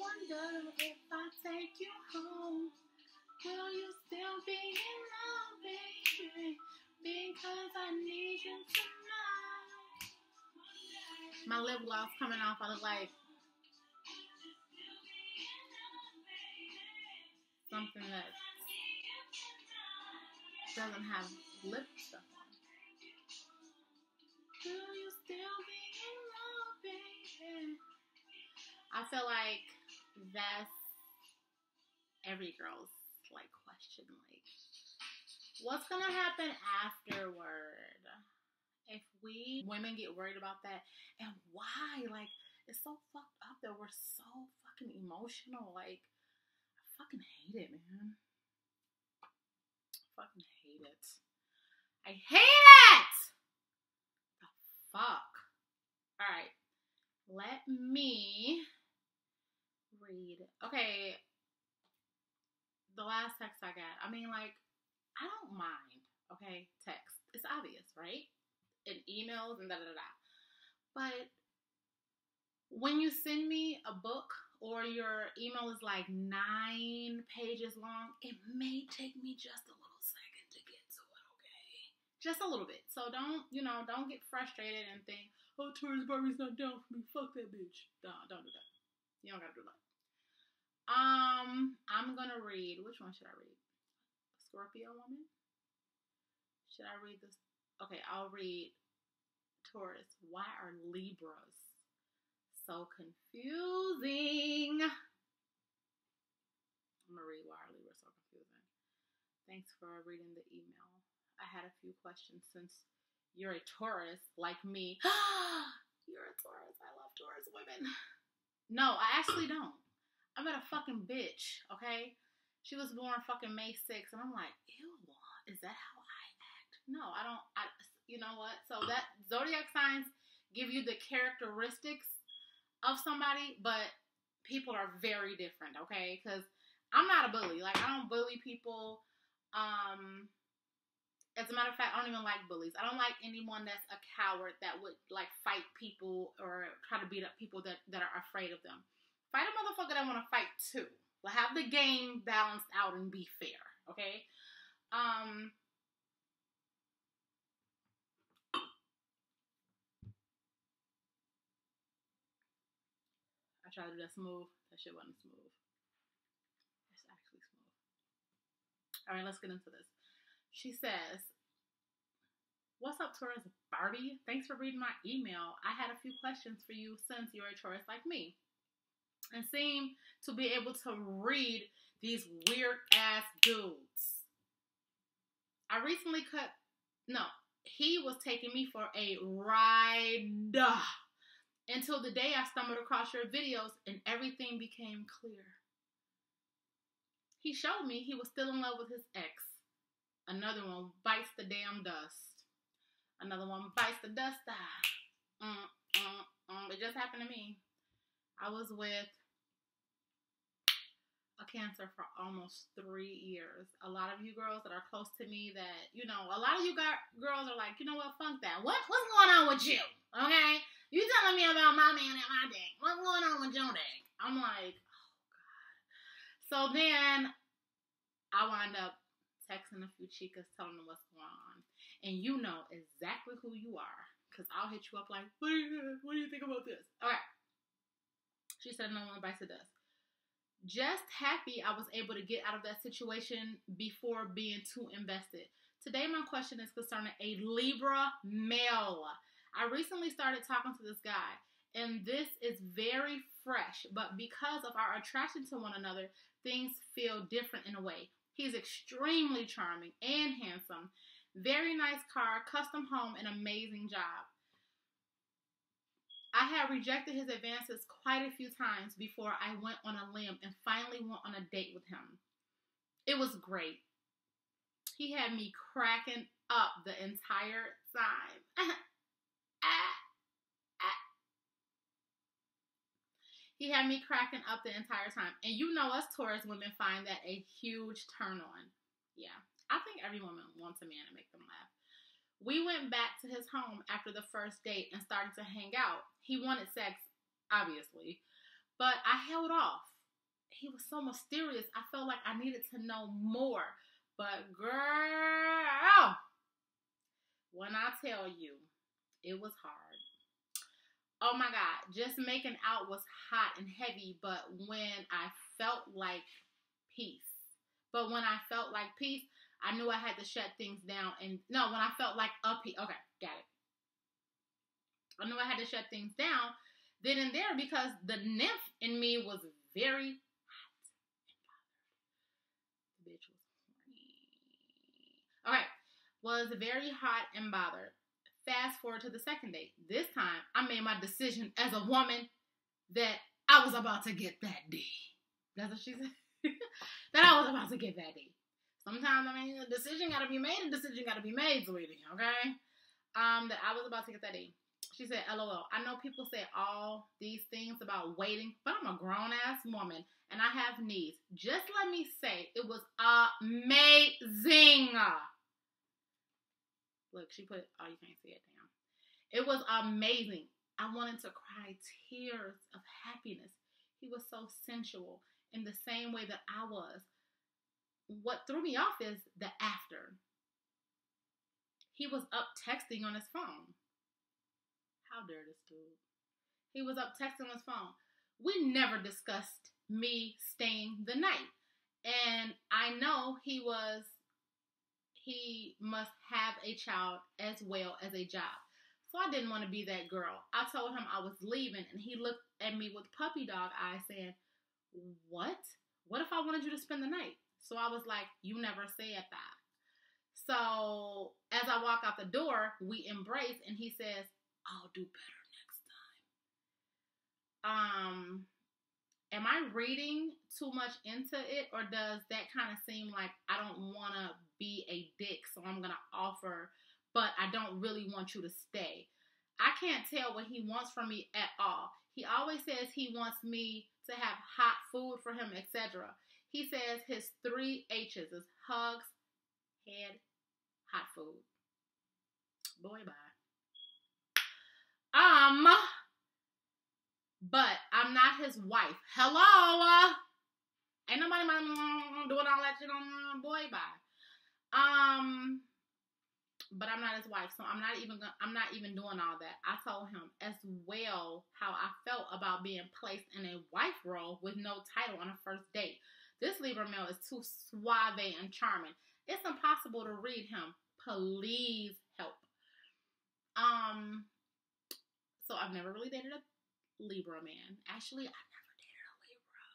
wonder if I take you home, will you still be in love, baby? Because I need you tonight. My lip gloss coming off. I look like something that doesn't have lip stuff on. Will you still be in love, baby? I feel like that's every girl's like question, like what's gonna happen afterward if we women get worried about that, and why? Like, it's so fucked up that we're so fucking emotional. Like, I fucking hate it, man. I fucking hate it. I hate it. The fuck. All right, let me read. Okay, the last text I got. I mean, like, I don't mind. Okay, text. It's obvious, right? And emails and da-da-da-da. But when you send me a book or your email is like 9 pages long, it may take me just a little second to get to it, okay? Just a little bit. So don't get frustrated and think, oh, Taurus Barbie's not down for me. Fuck that bitch. No, don't do that. You don't gotta do that. I'm gonna read. Which one should I read? Scorpio woman? Should I read this? Okay, I'll read Taurus. Why are Libras so confusing? I'm gonna read why are Libras so confusing. Thanks for reading the email. I had a few questions since you're a Taurus like me. You're a Taurus. I love Taurus women. No, I actually don't. I met a fucking bitch, okay? She was born fucking May 6th, and I'm like, ew, is that how I act? No, I don't. You know what? So that zodiac signs give you the characteristics of somebody, but people are very different, okay? Because I'm not a bully. Like, I don't bully people. As a matter of fact, I don't even like bullies. I don't like anyone that's a coward that would, like, fight people or try to beat up people that are afraid of them. Fight a motherfucker that want to fight, too. Like, have the game balanced out and be fair, okay? I tried to do that smooth. That shit wasn't smooth. It's actually smooth. All right, let's get into this. She says, what's up, Taurus Barbie? Thanks for reading my email. I had a few questions for you since you're a Taurus like me and seem to be able to read these weird-ass dudes. I recently he was taking me for a ride until the day I stumbled across your videos and everything became clear. He showed me he was still in love with his ex. Another one bites the damn dust. Another one bites the dust. It just happened to me. I was with a Cancer for almost 3 years. A lot of you girls that are close to me that, a lot of you girls are like, you know what, fuck that. What's going on with you? Okay? You telling me about my man and my dick. What's going on with your dick? I'm like, oh, God. So then I wind up texting a few chicas telling them what's going on. And you know exactly who you are. Because I'll hit you up like, what do you think about this? Okay. She said no one bites the dust. Just happy I was able to get out of that situation before being too invested. Today my question is concerning a Libra male. I recently started talking to this guy, and this is very fresh, but because of our attraction to one another, things feel different in a way. He's extremely charming and handsome. Very nice car, custom home, and amazing job. I had rejected his advances quite a few times before I went on a limb and finally went on a date with him. It was great. He had me cracking up the entire time. He had me cracking up the entire time. And you know us Taurus women find that a huge turn on. Yeah, I think every woman wants a man to make them laugh. We went back to his home after the first date and started to hang out. He wanted sex, obviously, but I held off. he was so mysterious. I felt like I needed to know more. But girl, when I tell you, it was hard. Oh my God, just making out was hot and heavy, but when I felt like peace. But when I felt like peace, I knew I had to shut things down. And no, when I felt like a peace. Okay, got it. I knew I had to shut things down then and there because the nymph in me was very hot and bothered. The bitch was horny. Okay, was very hot and bothered. Fast forward to the second date. This time, I made my decision as a woman that I was about to get that D. That's what she said. That I was about to get that D. Sometimes, I mean, a decision gotta be made, sweetie, okay? That I was about to get that D. She said, LOL. I know people say all these things about waiting, but I'm a grown-ass woman, and I have needs. Just let me say, it was amazing. Look, she put, oh, you can't see it, damn. It was amazing. I wanted to cry tears of happiness. He was so sensual in the same way that I was. What threw me off is the after. He was up texting on his phone. How dare this dude? He was up texting on his phone. We never discussed me staying the night. And I know he must have a child as well as a job. So I didn't want to be that girl. I told him I was leaving, and he looked at me with puppy dog eyes saying, what? What if I wanted you to spend the night? So I was like, you never said that. So as I walk out the door, we embrace, and he says, I'll do better next time. Am I reading too much into it, or does that kind of seem like I don't want to be a dick, so I'm going to offer, but I don't really want you to stay? I can't tell what he wants from me at all. He always says he wants me to have hot food for him, etc. He says his 3 H's is hugs, head, hot food. Boy, bye. But I'm not his wife. Hello? Ain't nobody doing all that shit on boy, bye. But I'm not his wife, so I'm not even doing all that. I told him as well how I felt about being placed in a wife role with no title on a first date. This Libra male is too suave and charming. It's impossible to read him. Please help. So I've never really dated a Libra man. Actually, I've never dated a Libra.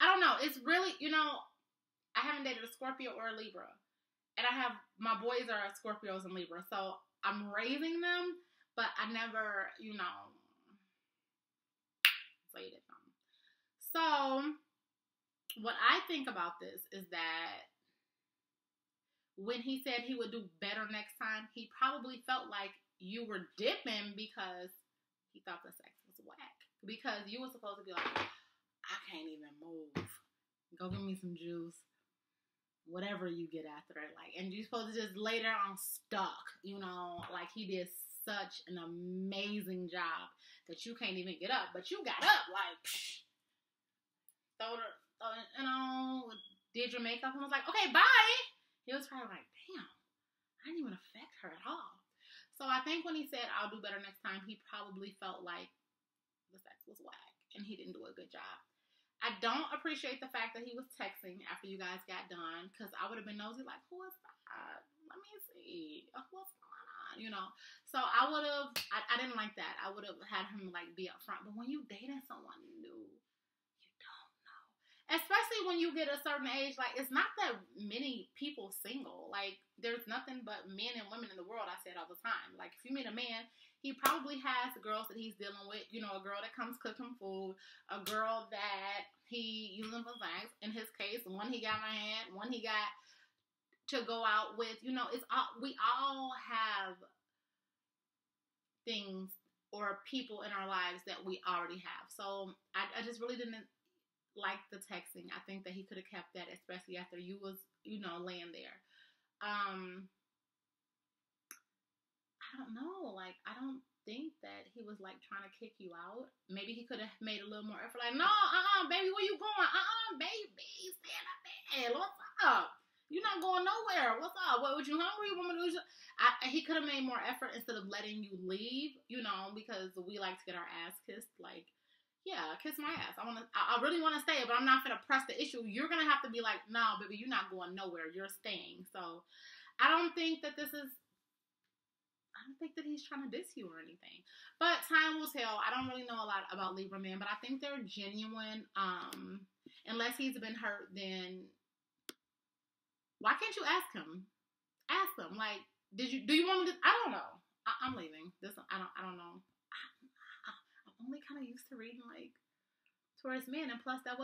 I don't know. It's really, I haven't dated a Scorpio or a Libra. And my boys are Scorpios and Libra. So I'm raising them, but I never, dated them. So what I think about this is that when he said he would do better next time, he probably felt like you were dipping because he thought the sex was whack. Because you were supposed to be like, I can't even move. Go give me some juice. Whatever you get after it. And you're supposed to just lay there on stuck. Like he did such an amazing job that you can't even get up. But you got up, did your makeup and was like, okay, bye. He was probably like, damn, I didn't even affect her at all. So I think when he said, I'll do better next time, he probably felt like the sex was whack and he didn't do a good job. I don't appreciate the fact that he was texting after you guys got done, because I would have been nosy, like, who is that? Let me see. What's going on? So I would have, I didn't like that. I would have had him, be up front. But when you dating someone new, especially when you get a certain age, it's not that many people single. There's nothing but men and women in the world, I say it all the time. If you meet a man, he probably has girls that he's dealing with, a girl that comes cook him food, a girl that he using for things. In his case, one he got my hand, one he got to go out with. It's all, we all have things or people in our lives that we already have. So I just really didn't like the texting. I think that he could have kept that, especially after you was, laying there. I don't know. like, I don't think that he was like trying to kick you out. Maybe he could have made a little more effort. Like, no, baby, where you going? Baby, stand up there. What's up? You're not going nowhere. What's up? What, you hungry? You want me to do? He could have made more effort instead of letting you leave, you know, because we like to get our ass kissed. Like, yeah, kiss my ass. I really want to stay, but I'm not going to press the issue. You're going to have to be like, no, baby, you're not going nowhere. You're staying. So I don't think that he's trying to diss you or anything. But time will tell. I don't really know a lot about Libra men, but I think they're genuine. Unless he's been hurt, then why can't you ask him? Ask him, like, do you want me to? I don't know. I'm leaving. I don't know. I'm only kind of used to reading like Taurus men, and plus I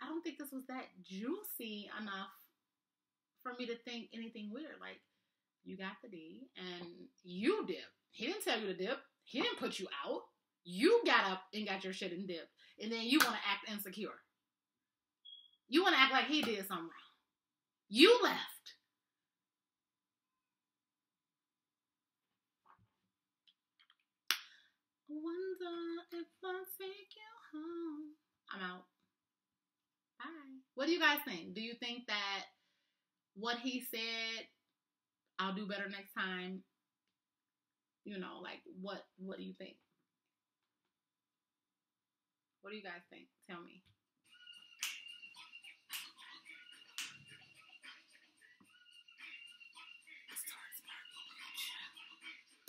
don't think this was that juicy enough for me to think anything weird. Like, you got the D and you dip. He didn't tell you to dip. He didn't put you out. You got up and got your shit and dipped, and then you want to act insecure. You want to act like he did something wrong. You left. Wonder if I'll take you home. I'm out. Bye. What do you guys think? Do you think that what he said, I'll do better next time? You know, like, what do you think? What do you guys think? Tell me.